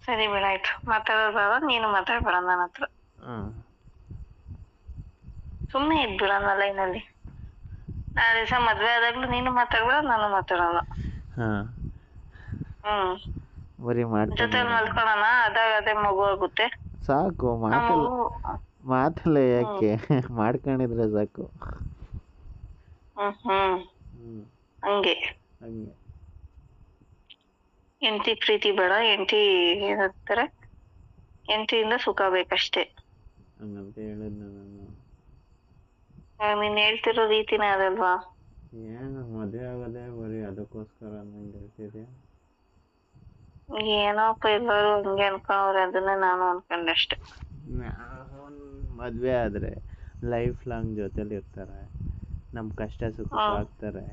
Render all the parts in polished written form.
ಸರಿ ಬಿಡಾಯ್ತು, ಮಾತಾಡೋದು ಬೇಡ, ನೀನು ಮಾತಾಡ್ಬೇಡ ನನ್ನ ಹತ್ರ. ಸುಮ್ಮನೆ ಇದ್ಬಿಡ ನನ್ನ ಲೈನಲ್ಲಿ. ನಾಳೆ ದಿವಸ ಮದ್ವೆ ಆದಾಗ್ಲೂ ನೀನು ಮಾತಾಡ್ಬೇಡ, ನಾನು ಮಾತಾಡಲ್ಲ. ಬರೀ ಜೊತೆಲಿ ಮಲ್ಕೊಳ್ಳೋಣ, ಅದಾಗ ಅದೇ ಮಗು ಆಗುತ್ತೆ. ಸಾಕು. ಮಾತಲ್ಲ ಯಾಕೆ, ಮಾಡ್ಕೊಂಡಿದ್ರೆ ಸಾಕು. ಹಂಗೆ ಹೆಂಡತಿ ಪ್ರೀತಿ ಬೇಡ, ಹೆಂಡತಿ ಏನಂತಾರೆ, ಹೆಂಡತಿಯಿಂದ ಸುಖ ಬೇಕಷ್ಟೇ. ಹಂಗಂತ ಹೇಳಿದ್ನ ನಾನು. ನೀನ್ ಹೇಳ್ತಿರೋ ರೀತಿನೇ ಅದಲ್ವಾ? ಏನು ಮದುವೆ ಆಗೋದೇ ಬರೀ ಅದಕ್ಕೋಸ್ಕರ ನಂಗೆ ಹೇಳ್ತಿದ್ಯಾ? ಏನೋಪ್ಪ ಎಲ್ಲರೂ ಹಂಗೆ ಅನ್ಕೊಂಡ್ರೆ, ಅದನ್ನೇ ನಾನು ಅನ್ಕೊಂಡೆ ಅಷ್ಟೆ. ಮದುವೆ ಆದರೆ ಲೈಫ್ ಲಾಂಗ್ ಜೊತೆಲಿ ಇರ್ತಾರೆ, ನಮ್ಮ ಕಷ್ಟ ಸುಖ ಆಗ್ತಾರೆ.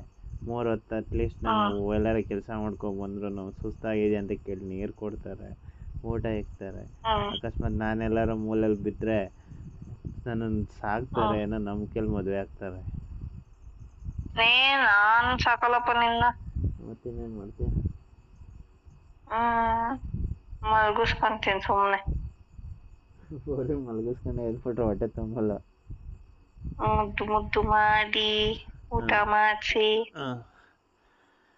3 ಹೊತ್ತು ಅಟ್ಲೀಸ್ಟ್ ನಾವು ಎಲ್ಲಾರ ಕೆಲಸ ಮಾಡ್ಕೊಬಂದ್ರು ಸುಸ್ತಾಗಿದೆ ಅಂತ ಕೇಳಿ ನೀರು ಕೊಡ್ತಾರೆ, ಊಟ ಇಕ್ತಾರೆ. ಅಕಸ್ಮಾತ್ ನಾನೆಲ್ಲರೂ ಮೂಲೆಯಲ್ಲಿ ಬಿದ್ದರೆ ನನ್ನನ್ನು ಸಾಕ್ತಾರೆ, ಏನೋ ನಂಬಿಕೆಯಲ್ಲಿ ಮದುವೆ ಆಗ್ತಾರೆ. ನಾನು ಸಾಕಲ್ಲಪ್ಪ ನಿನ್ನ. ಮತ್ತಿನ್ನೇನು ಮಾಡ್ತೀಯ? ಮಲ್ಗಿಸ್ಕೊಂತೀನಿ ಸುಮ್ಮನೆ. ಬರೀ ಮಲಗಿಸ್ಕೊಂಡೆ ಎದ್ಬಿಟ್ರೆ ಹೊಟ್ಟೆ ತುಂಬಲ್ಲ. ಮುದ್ದು ಮುದ್ದು ಮಾಡಿ, ಊಟ ಮಾಡಿಸಿ,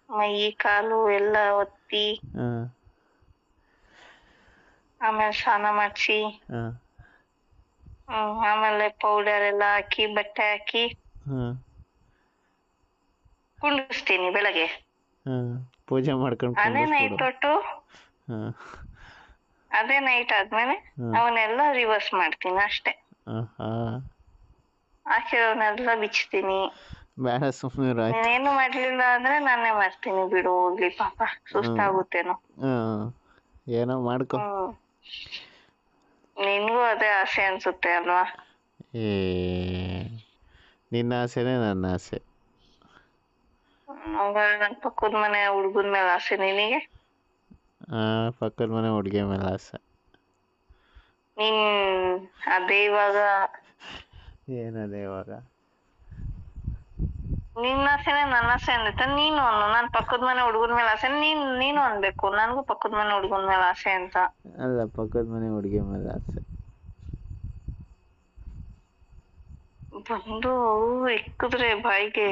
ಮೈ ಕಾಲು ಎಲ್ಲ ಒತ್ತಿ, ಆಮೇಲೆ ಸ್ನಾನ ಮಾಡಿಸಿ, ಆಮೇಲೆ ಪೌಡರ್ ಎಲ್ಲ ಹಾಕಿ, ಬಟ್ಟೆ ಹಾಕಿ ಕುಂಡಿಸ್ತೀನಿ ಬೆಳಗ್ಗೆ. ಪೂಜೆ ಮಾಡ್ಕೊಂಡು ಅದೇ ನೈಟ್ ತೊಟ್ಟು, ಅದೇ ನೈಟ್ ಆದ್ಮೇಲೆ ಅವನ್ನೆಲ್ಲ ರಿವರ್ಸ್ ಮಾಡ್ತೀನಿ ಅಷ್ಟೇ. ಹಾಕಿರೋನೆಲ್ಲ ಬಿಚ್ತೀನಿ. ಬೇಡ ಸುಮ್ಮನೆ. ನೀನೇನು ಮಾಡ್ಲಿಲ್ಲ ಅಂದ್ರೆ ನಾನೇ ಮಾಡ್ತೀನಿ ಬಿಡು, ಹೋಗ್ಲಿ ಪಾಪ, ಸುಸ್ತಾಗುತ್ತೇನೋ. ಏನೋ ಮಾಡ್ಕೊ. ನಿನ್ಗೂ ಅದೇ ಆಸೆ ಅನ್ಸುತ್ತೆ ಅಲ್ವಾ? ನಿನ್ನ ಆಸೆನೇ ನನ್ನ ಆಸೆ. ನನ್ನ ಪಕ್ಕದ ಮನೆ ಹುಡುಗನ ಮೇಲೆ ಆಸೆ ನಿನಗೆ? ಪಕ್ಕದ ಮನೆ ಹುಡುಗಿ ಮೇಲೆ ಆಸೆ. ನೀನ್ ಅದೇ ಇವಾಗ ಏನದೇ ಇವಾಗ? ನಿನ್ನ ಆಸೆನೇ ನನ್ನ ಆಸೆ ಅಂದಿತ್ತ. ನೀನು ನನ್ನ ಪಕ್ಕದ ಮನೆ ಹುಡುಗನ ಮೇಲೆ ಆಸೆ, ನೀನು ಅನ್ಬೇಕು ನನ್ಗೂ ಪಕ್ಕದ ಮನೆ ಹುಡುಗನ ಮೇಲೆ ಆಸೆ ಅಂತ. ಅಲ್ಲ, ಪಕ್ಕದ ಮನೆ ಹುಡುಗಿ ಮೇಲೆ ಆಸೆ. ಬಂದು ಇಕ್ಕಿದ್ರೆ ಬಾಯಿಗೆ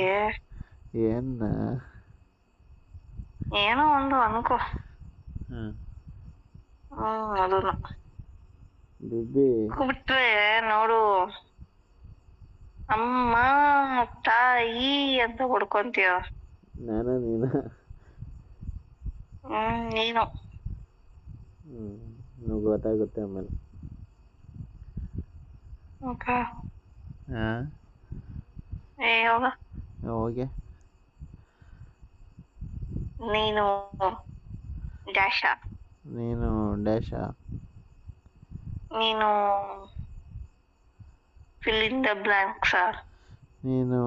ಏನೋ ಒಂದು ಅನ್ಕೋ. ಅದನ್ನ ಬಿಟ್ರೆ ನೋಡು, ಅಮ್ಮ ತಾಯಿ ಅಂತ ಹೊಡ್ಕೊಂತೀಯ. ನೀನು ಗೊತ್ತಾಗುತ್ತೆ ಆಮೇಲೆ. ಹೋಗೆ. ನೀನು ಡ್ಯಾಶ. ನೀನು ಡ್ಯಾಶಾ? ನೀನು fill in the blanks. ನೀನು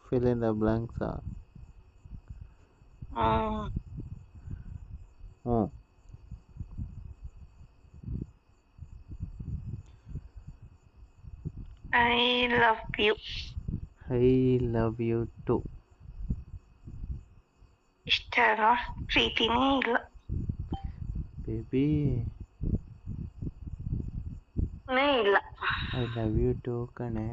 fill in the blanks. I love you. I love you too. ಇಷ್ಟ ಅಲ್ವಾ? ಪ್ರೀತಿನೇ ಇಲ್ಲ ಬೇಬಿ. ಇಲ್ಲ. I love you too ಕಣೆ.